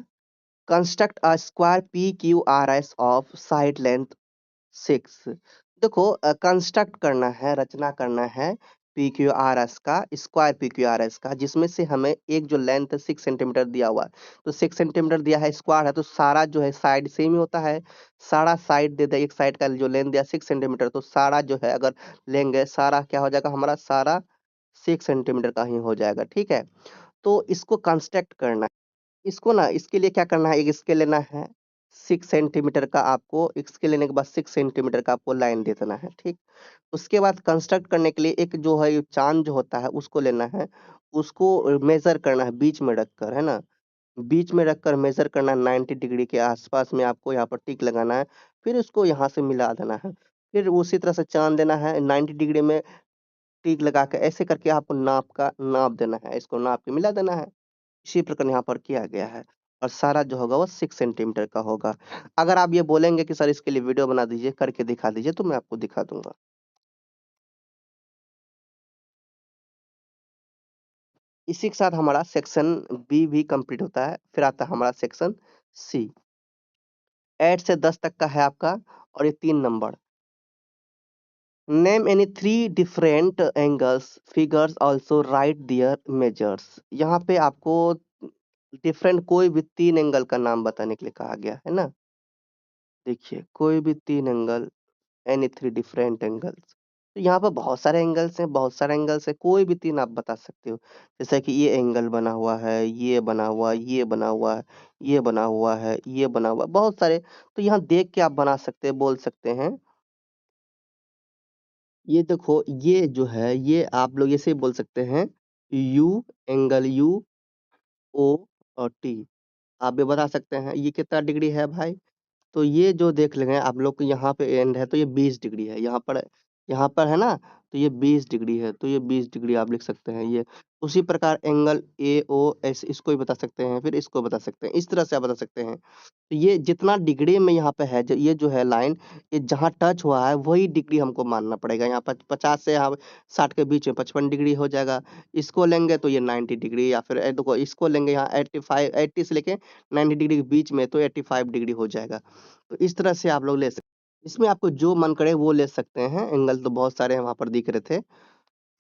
construct a square PQRS of side length 6। देखो कंस्ट्रक्ट करना है, रचना करना है PQRS का, स्क्वायर PQRS का, जिसमें से हमें एक जो लेंथ 6 सेंटीमीटर दिया हुआ है, तो 6 सेंटीमीटर दिया है, स्क्वायर है, तो सारा जो है साइड सेम ही होता है। सारा साइड दे दे, एक साइड का जो लेंथ दिया 6 सेंटीमीटर, तो सारा जो है अगर लेंगे, सारा क्या हो जाएगा हमारा, सारा 6 सेंटीमीटर का ही हो जाएगा, ठीक है। तो इसको कंस्ट्रक्ट करना है। इसको ना, इसके लिए क्या करना है, एक स्केल लेना है 6 सेंटीमीटर का, आपको स्केल लेने के बाद 6 सेंटीमीटर का आपको लाइन दे देना है, ठीक। उसके बाद कंस्ट्रक्ट करने के लिए एक जो है ये चांद जो होता है उसको लेना है, उसको मेजर करना है बीच में रखकर, है ना। बीच में रखकर मेजर करना है, 90 डिग्री के आसपास में आपको यहाँ पर टिक लगाना है, फिर उसको यहाँ से मिला देना है। फिर उसी तरह से चांद देना है 90 डिग्री में, टिक लगा के ऐसे करके आपको नाप देना है, इसको नाप के मिला देना है। इसी प्रकार यहाँ पर किया गया है, और सारा जो होगा वो 6 सेंटीमीटर का होगा। अगर आप ये बोलेंगे कि सर इसके लिए वीडियो बना दीजिए, करके दिखा दीजिए, तो मैं आपको दिखा दूंगा। इसी के साथ हमारा सेक्शन बी भी कंप्लीट होता है, फिर आता है हमारा सेक्शन सी। 8 से 10 तक का है आपका, और ये 3 number. Name any 3 different angles, figures also right there measures. यहाँ पे आपको डिफरेंट कोई भी 3 एंगल का नाम बताने के लिए कहा गया है ना। देखिए कोई भी 3 एंगल, एनी 3 डिफरेंट एंगल्स। तो यहाँ पर बहुत सारे एंगल्स हैं, बहुत सारे एंगल्स हैं, कोई भी 3 आप बता सकते हो। जैसे कि ये एंगल बना हुआ है, ये बना हुआ है, ये बना हुआ है, ये बना हुआ है, ये बना हुआ है, बहुत सारे। तो यहाँ देख के आप बना सकते हैं, बोल सकते हैं। ये देखो, ये जो है, ये आप लोग ऐसे ही बोल सकते हैं, यू, एंगल यू, ओ और टी। आप ये बता सकते हैं, ये कितना डिग्री है भाई? तो ये जो देख लेंगे आप लोग को, यहाँ पे एंड है तो ये 20 डिग्री है, यहाँ पर है ना, तो ये 20 डिग्री है, तो ये 20 डिग्री आप लिख सकते हैं ये। उसी प्रकार एंगल ए ओ एस, इसको भी बता सकते हैं, फिर इसको बता सकते हैं, इस तरह से आप बता सकते हैं। तो ये जितना डिग्री में यहाँ पे है, ये जो है लाइन, ये जहाँ टच हुआ है वही डिग्री हमको मानना पड़ेगा। यहाँ पर 50 से यहाँ 60 के बीच में 55 डिग्री हो जाएगा। इसको लेंगे तो ये 90 डिग्री, या फिर देखो इसको लेंगे यहाँ 85, 80 से लेके 90 डिग्री के बीच में, तो 85 डिग्री हो जाएगा। तो इस तरह से आप लोग ले सकते हैं। इसमें आपको जो मन करे वो ले सकते हैं, एंगल तो बहुत सारे वहाँ पर दिख रहे थे।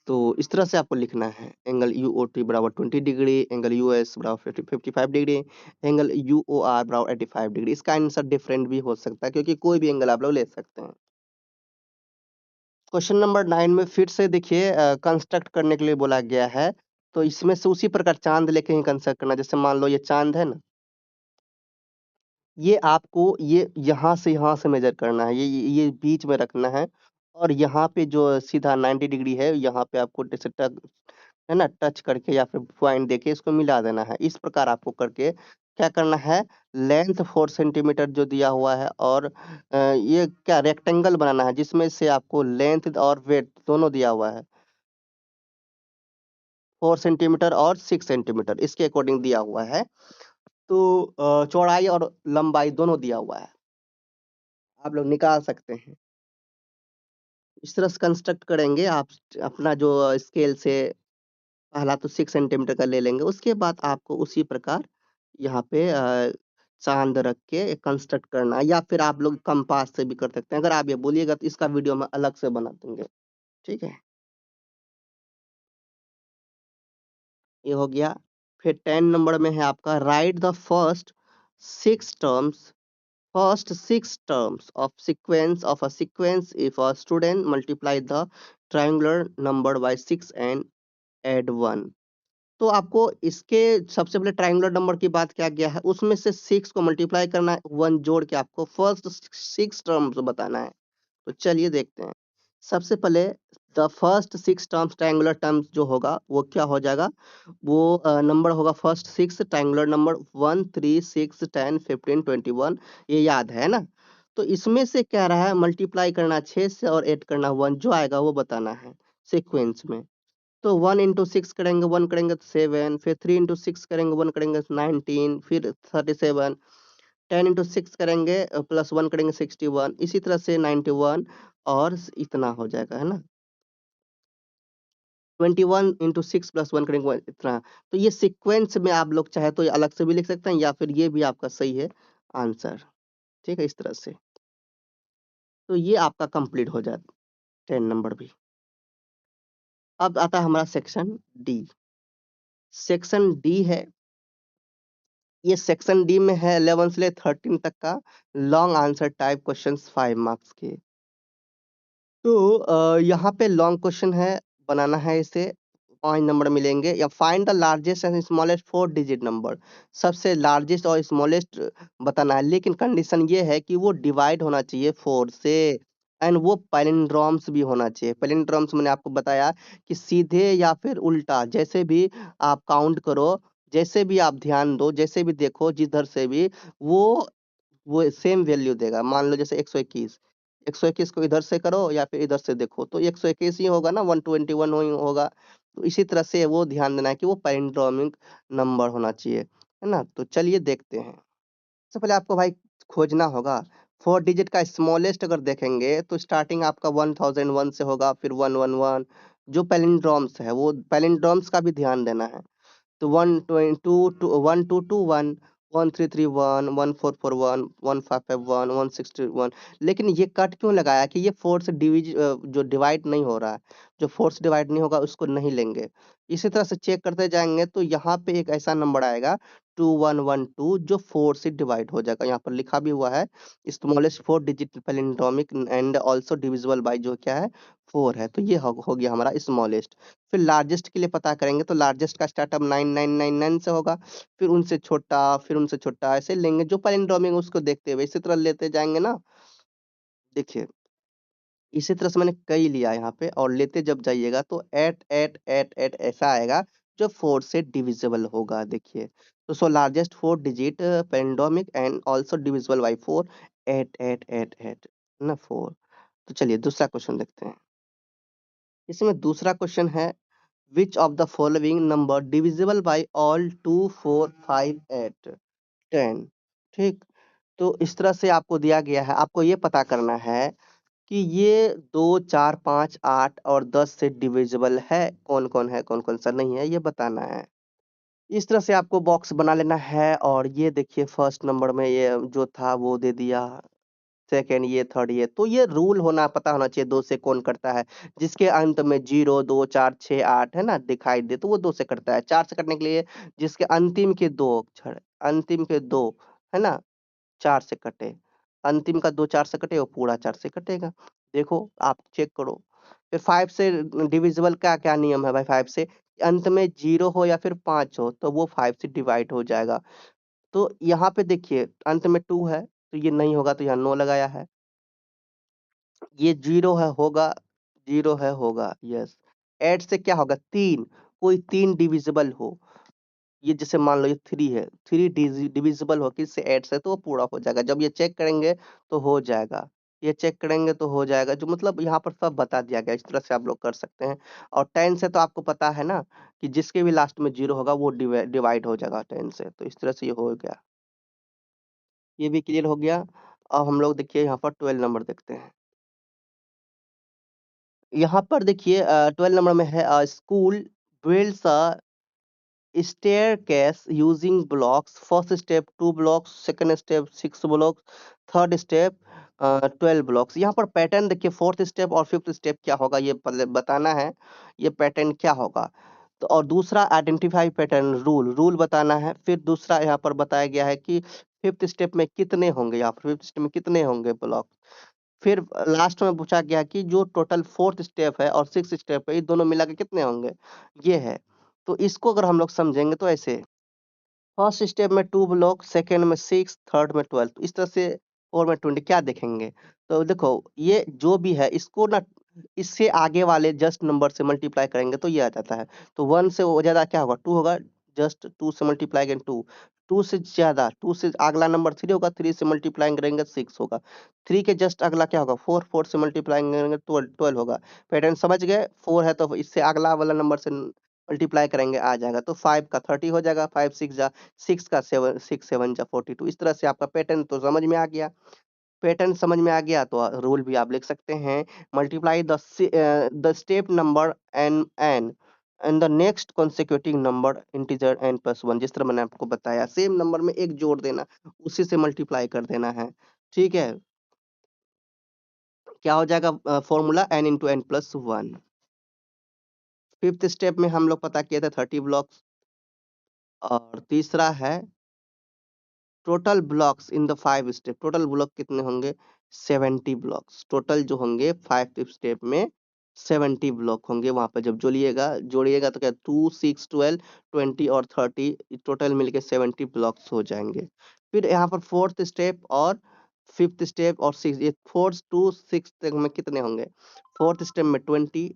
तो इस तरह से आपको लिखना है, एंगल यूओटी बराबर 20 डिग्री, एंगल यूएस बराबर 55 डिग्री, एंगल यूओआर बराबर 85 डिग्री। इसका आंसर डिफरेंट भी हो सकता है, क्योंकि कोई भी एंगल आप लोग ले सकते हैं। क्वेश्चन नंबर 9 में फिर से देखिए कंस्ट्रक्ट करने के लिए बोला गया है। तो इसमें से उसी प्रकार चांद लेके ही कंस्ट्रक्ट करना। जैसे मान लो ये चांद है ना, ये आपको ये यहाँ से मेजर करना है, ये बीच में रखना है, और यहाँ पे जो सीधा 90 डिग्री है, यहाँ पे आपको जैसे है ना, टच करके या फिर पॉइंट देके इसको मिला देना है। इस प्रकार आपको करके क्या करना है, लेंथ 4 सेंटीमीटर जो दिया हुआ है, और ये क्या रेक्टेंगल बनाना है, जिसमें से आपको लेंथ और वेट दोनों दिया हुआ है। 4 सेंटीमीटर और 6 सेंटीमीटर इसके अकॉर्डिंग दिया हुआ है। तो चौड़ाई और लंबाई दोनों दिया हुआ है, आप लोग निकाल सकते हैं। इस तरह से कंस्ट्रक्ट करेंगे आप अपना जो स्केल से। पहला तो 6 सेंटीमीटर का ले लेंगे, उसके बाद आपको उसी प्रकार यहाँ पे चाँद रख के कंस्ट्रक्ट करना है, या फिर आप लोग कंपास से भी कर सकते हैं। अगर आप ये बोलिएगा तो इसका वीडियो मैं अलग से बना दूँगे, ठीक है? ये हो गया। फिर 10 नंबर में है आपका, right the 6 terms of sequence of a sequence if a student multiply the triangular number by 6 and add 1। तो आपको इसके सबसे पहले ट्रायंगुलर नंबर की बात क्या गया है, उसमें से 6 को मल्टीप्लाई करना है, 1 जोड़ के आपको फर्स्ट 6 टर्म्स बताना है। तो चलिए देखते हैं। सबसे पहले the first 6 terms, triangular terms जो होगा वो क्या हो जाएगा, वो नंबर होगा फर्स्ट 6 ट्रायंगुलर नंबर 1 3 6 10 15 21। ये याद है ना। तो इसमें से क्या रहा है, मल्टीप्लाई करना 6 से और ऐड करना 1, जो आएगा वो बताना है सीक्वेंस में। तो 1 इंटू 6 करेंगे, 1 करेंगे तो 7, फिर 3 इंटू 6 करेंगे, 1 करेंगे तो 19, फिर 37, 10 इंटू 6 करेंगे प्लस 1 करेंगे 61, इसी तरह से 91, और इतना हो जाएगा, है ना। 21 इंटू 6 प्लस 1 करेंगे इतना। तो ये सीक्वेंस में आप लोग चाहे तो ये अलग से भी लिख सकते हैं या फिर ये भी आपका सही है आंसर। ठीक है, इस तरह से। तो ये आपका कंप्लीट हो जाए 10 नंबर भी। अब आता है हमारा सेक्शन डी। सेक्शन डी है, ये सेक्शन डी में है 11 से ले 13 तक का long answer type questions 5 marks के। तो यहाँ पे लॉन्ग क्वेश्चन है, बनाना है इसे, 5 नंबर मिलेंगे। या find the largest and smallest 4 digit number, सबसे लार्जेस्ट और स्मॉलेस्ट बताना है, लेकिन कंडीशन ये है कि वो डिवाइड होना चाहिए 4 से, एंड वो पैलिंड्रोम्स भी होना चाहिए। पैलिंड्रोम्स मैंने आपको बताया कि सीधे या फिर उल्टा, जैसे भी आप काउंट करो, जैसे भी आप ध्यान दो, जैसे भी देखो, जिधर से भी वो वो सेम वैल्यू देगा। मान लो जैसे 121, 121 को इधर से करो या फिर इधर से देखो तो 121 ही होगा ना, 121 ही होगा। तो इसी तरह से वो ध्यान देना है कि वो पैलिंड्रोमिक नंबर होना चाहिए, है ना। तो चलिए देखते हैं। सबसे पहले आपको भाई खोजना होगा 4 डिजिट का स्मॉलेस्ट। अगर देखेंगे तो स्टार्टिंग आपका 1001 से होगा, फिर 111। जो पैलिंड्रोम्स है वो पैलिंड्रोम्स का भी ध्यान देना है। तो 1221, 1331, 1441, 1551, 161। लेकिन ये कट क्यों लगाया कि ये 4 से जो डिवाइड नहीं हो रहा है, जो 4 से डिवाइड नहीं होगा उसको नहीं लेंगे। इसी तरह से चेक करते जाएंगे तो यहाँ पे एक ऐसा नंबर आएगा 2112 जो 4 से डिवाइड हो जाएगा। यहाँ पर लिखा भी हुआ है smallest 4 digit palindromic and also divisible by, जो क्या है 4 है। तो ये हो गया हमारा स्मॉलेस्ट। फिर लार्जेस्ट के लिए पता करेंगे तो लार्जेस्ट का स्टार्टअप 9999 से होगा, फिर उनसे छोटा, फिर उनसे छोटा, ऐसे लेंगे जो पैलिंड्रोमिक उसको देखते हुए इसी तरह लेते जाएंगे ना। देखिए इसी तरह से मैंने कई लिया यहाँ पे, और लेते जब जाइएगा तो 8888 ऐसा आएगा जो 4 से डिविजिबल होगा। देखिए तो so largest 4 digit palindromic and also divisible by 4, 8888 ना 4। तो चलिए दूसरा क्वेश्चन देखते हैं। इसमें दूसरा क्वेश्चन है which of the following number divisible by all 2 4 5 8 10। ठीक, तो इस तरह से आपको दिया गया है, आपको ये पता करना है कि ये 2 4 5 8 और 10 से डिविजिबल है, कौन कौन है कौन कौन सा नहीं है ये बताना है। इस तरह से आपको बॉक्स बना लेना है, और ये देखिए फर्स्ट नंबर में ये जो था वो दे दिया, सेकंड ये, थर्ड ये। तो ये रूल होना पता होना चाहिए 2 से कौन करता है। जिसके अंत में 0 2 4 6 8 है ना दिखाई दे तो वो 2 से कटता है। 4 से कटने के लिए जिसके अंतिम के 2 अक्षर, अंतिम के 2 है ना 4 से कटे, अंतिम का 2 4 से कटे वो पूरा 4 से कटेगा। देखो आप चेक करो। फिर 5 से डिविजिबल का क्या नियम है भाई, 5 से अंत में 0 हो या फिर 5 हो तो वो 5 से डिवाइड हो जाएगा। तो यहाँ पे देखिए अंत में 2 है तो ये नहीं होगा, तो यहाँ नो लगाया है। ये 0 है होगा, 0 है होगा, यस। 8 से क्या होगा 3, कोई 3 डिविजिबल हो। ये जैसे मान लो ये 3 है, 3 डिविजिबल हो किससे 8 से तो वो पूरा हो जाएगा। जब ये चेक करेंगे तो हो जाएगा। ये चेक करेंगे तो हो जाएगा, जो मतलब यहाँ पर सब बता दिया गया। इस तरह से आप लोग कर सकते हैं। और 10 से तो आपको पता है ना कि जिसके भी लास्ट में 0 होगा वो डिवाइड हो जाएगा 10 से। तो इस तरह से ये हो गया। ये भी क्लियर हो गया। अब हम लोग देखिए यहाँ पर 12 नंबर देखते हैं। यहाँ पर देखिए 12 नंबर में है school builds a staircase using blocks, first step 2 blocks, second step 6 blocks, third step 12 blocks। यहाँ पर पैटर्न देखिए फोर्थ स्टेप और फिफ्थ स्टेप क्या होगा ये पहले बताना है, ये पैटर्न क्या होगा। तो और दूसरा आइडेंटिफाई पैटर्न, रूल रूल बताना है। फिर दूसरा यहाँ पर बताया गया है कि फिफ्थ स्टेप में कितने होंगे, यहाँ पर फिफ्थ स्टेप में कितने होंगे ब्लॉक। फिर लास्ट में पूछा गया कि जो टोटल फोर्थ स्टेप है और सिक्स स्टेप है ये दोनों मिला के कितने होंगे, ये है। तो इसको अगर हम लोग समझेंगे तो ऐसे फर्स्ट स्टेप में 2 ब्लॉक, सेकंड में 6, थर्ड में 12, तो इस तरह से 4 में 20 क्या देखेंगे। तो देखो ये जो भी है इसको ना इससे आगे वाले जस्ट नंबर से मल्टीप्लाई करेंगे तो ये आ जाता है। तो 1 से वो ज्यादा क्या होगा 2 होगा, जस्ट 2 से मल्टीप्लाई अगेन 2, 2 से ज्यादा 2 से अगला नंबर 3 होगा, 3 से मल्टीप्लाई करेंगे 6 होगा, 3 के जस्ट अगला क्या होगा 4, 4 से मल्टीप्लाई करेंगे 12, 12 होगा। पैटर्न समझ गए। 4 है तो इससे अगला वाला नंबर से मल्टीप्लाई करेंगे आ जाएगा। तो 5 का 30 हो जाएगा, 5 6 जा 6 का 7, 6 7 जा 42। इस तरह से आपका पैटर्न तो समझ में आ गया। पैटर्न समझ में आ गया तो रूल भी आप लिख सकते हैं। Multiply the step number N N and the next consecutive number integer n+1, जिस तरह मैंने आपको बताया सेम नंबर में एक जोड़ देना, उसी से मल्टीप्लाई कर देना है। ठीक है, क्या हो जाएगा formula n into n+1। Fifth step में हम लोग पता किए थे 30 ब्लॉक्स। और तीसरा है total blocks in the 5 step, total block कितने होंगे 70 ब्लॉक्स, टोटल जो होंगे 5 स्टेप में 70 ब्लॉक होंगे। वहां पर जब जोड़िएगा तो क्या 2 6 12 20 और 30 टोटल मिलके 70 ब्लॉक्स हो जाएंगे। फिर यहाँ पर फोर्थ स्टेप और फिफ्थ स्टेप और सिक्स, ये फोर्थ टू सिक्स तक में कितने होंगे, फोर्थ स्टेप में 20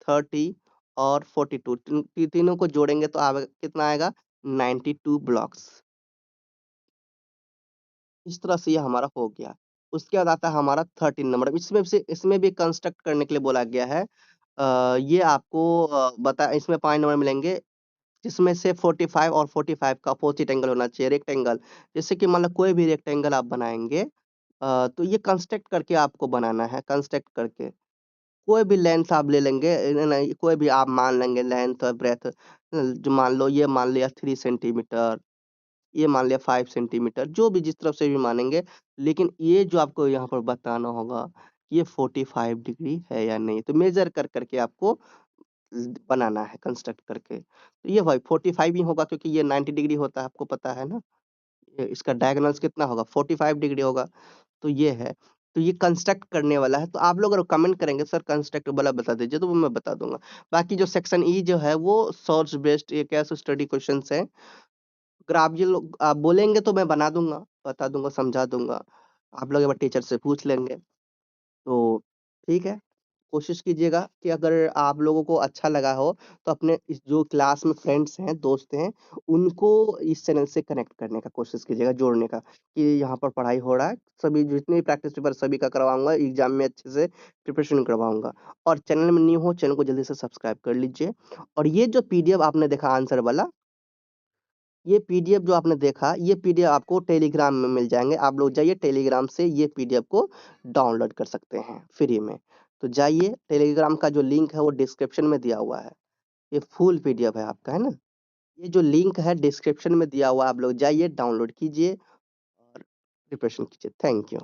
30 और 42, तीनों को जोड़ेंगे तो कितना आएगा 92 ब्लॉक्स। इस तरह से ये हमारा हो गया। उसके बाद आता है हमारा 13 नंबर। इसमें भी कंस्ट्रक्ट करने के लिए बोला गया है। ये आपको बता इसमें 5 नंबर मिलेंगे, जिसमें से 45 और 45 का अपोजिट एंगल होना चाहिए, रेक्टेंगल। जैसे कि मान लो कोई भी रेक्टेंगल आप बनाएँगे, तो ये कंस्ट्रक्ट करके आपको बनाना है, कंस्ट्रक्ट करके। कोई भी लेंथ आप ले लेंगे, नहीं कोई भी आप मान लेंगे लेंथ और ब्रेड्थ, जो मान लो ये मान लिया 3 सेंटीमीटर, ये मान लिया 5 सेंटीमीटर, जो भी जिस तरफ से भी मानेंगे, लेकिन ये जो आपको यहाँ पर बताना होगा, ये 45 डिग्री है या नहीं, तो मेजर कर करके आपको बनाना है कंस्ट्रक्ट करके। तो ये भाई 45 ही होगा, क्योंकि ये 90 डिग्री होता है, आपको पता है ना। इसका डायगोनल्स कितना होगा 45 डिग्री होगा, तो ये है। तो ये कंस्ट्रक्ट करने वाला है, तो आप लोग अगर कमेंट करेंगे सर कंस्ट्रक्ट वाला बता दीजिए, तो वो मैं बता दूंगा। बाकी जो सेक्शन ई जो है वो सोर्स बेस्ड ये कैसे स्टडी क्वेश्चंस है, अगर आप बोलेंगे तो मैं बना दूँगा, बता दूँगा, समझा दूँगा। आप लोग एक बार टीचर से पूछ लेंगे। तो ठीक है, कोशिश कीजिएगा कि अगर आप लोगों को अच्छा लगा हो, तो अपने इस जो क्लास में फ्रेंड्स हैं, दोस्त हैं, उनको इस चैनल से कनेक्ट करने का कोशिश कीजिएगा, जोड़ने का, कि यहाँ पर पढ़ाई हो रहा है। सभी जितने भी प्रैक्टिस पेपर सभी का करवाऊँगा, एग्ज़ाम में अच्छे से प्रिपरेशन करवाऊँगा। और चैनल में न्यू हो, चैनल को जल्दी से सब्सक्राइब कर लीजिए। और ये जो पीडीएफ आपने देखा आंसर वाला, ये पीडीएफ जो आपने देखा, ये पीडीएफ आपको टेलीग्राम में मिल जाएँगे। आप लोग जाइए टेलीग्राम से ये पीडीएफ को डाउनलोड कर सकते हैं फ्री में। तो जाइए, टेलीग्राम का जो लिंक है वो डिस्क्रिप्शन में दिया हुआ है। ये फुल पीडीएफ है आपका, है ना? ये जो लिंक है डिस्क्रिप्शन में दिया हुआ है, आप लोग जाइए डाउनलोड कीजिए और प्रिपरेशन कीजिए। Thank you.